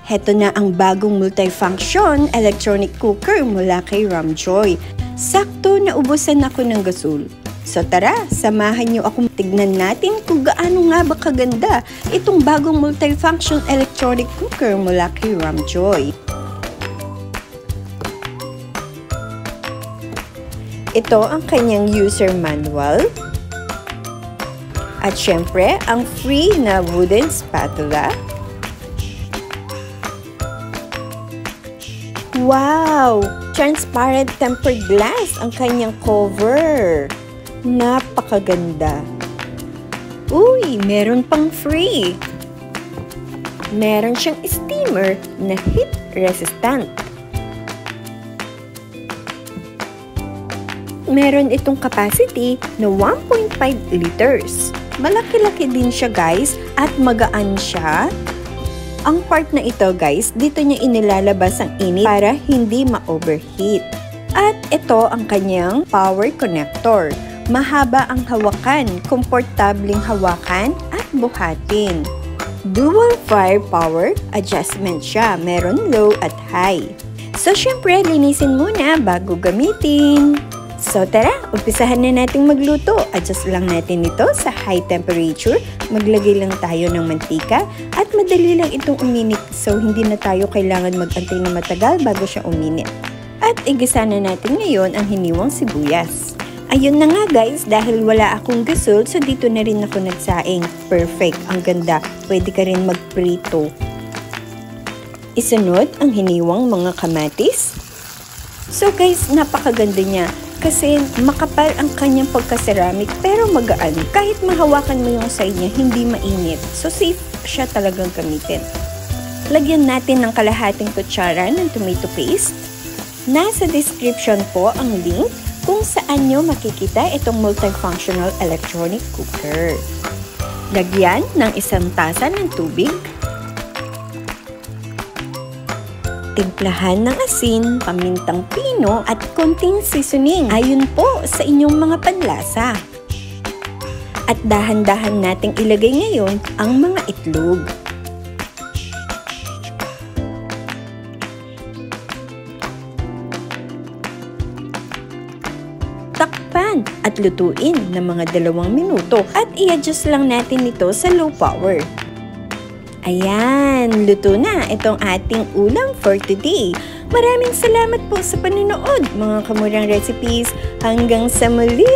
Heto na ang bagong multifunction electronic cooker mula kay Ramjoy. Sakto naubusan ako ng gasol. So tara, samahan niyo akong tignan natin kung gaano nga ba kaganda itong bagong multifunction electronic cooker mula kay Ramjoy. Ito ang kanyang user manual. At syempre, ang free na wooden spatula. Wow! Transparent tempered glass ang kanyang cover. Napakaganda. Uy, meron pang free. Meron siyang steamer na heat resistant. Meron itong capacity na 1.5 liters. Malaki-laki din siya guys at magaan siya. Ang part na ito guys, dito niya inilalabas ang init para hindi ma-overheat. At ito ang kanyang power connector. Mahaba ang hawakan, komportabling hawakan at buhatin. Dual firepower adjustment siya, meron low at high. So syempre, linisin muna bago gamitin. So tara, umpisahan na nating magluto. Adjust lang natin ito sa high temperature. Maglagay lang tayo ng mantika at madali lang itong uminit. So hindi na tayo kailangan mag-antay na matagal bago siya uminit. At igisa na natin ngayon ang hiniwang sibuyas. Ayun na nga guys, dahil wala akong gasol, so dito na rin ako nagsaing. Perfect, ang ganda. Pwede ka rin magprito. Isunod ang hiniwang mga kamatis. So guys, napakaganda niya. Kasi makapal ang kanyang pagka-ceramic pero magaan. Kahit mahawakan mo yung side niya, hindi mainit. So safe siya talagang gamitin. Lagyan natin ng kalahating kutsara ng tomato paste. Nasa description po ang link kung saan nyo makikita itong multifunctional electronic cooker. Lagyan ng 1 tasa ng tubig. Timplahan ng asin, pamintang pino at konting seasoning ayon po sa inyong mga panlasa. At dahan-dahan nating ilagay ngayon ang mga itlog. Takpan at lutuin ng mga 2 minuto at i-adjust lang natin ito sa low power. Ayan, luto na itong ating ulam for today. Maraming salamat po sa panonood mga Kamurang Recipes. Hanggang sa muli!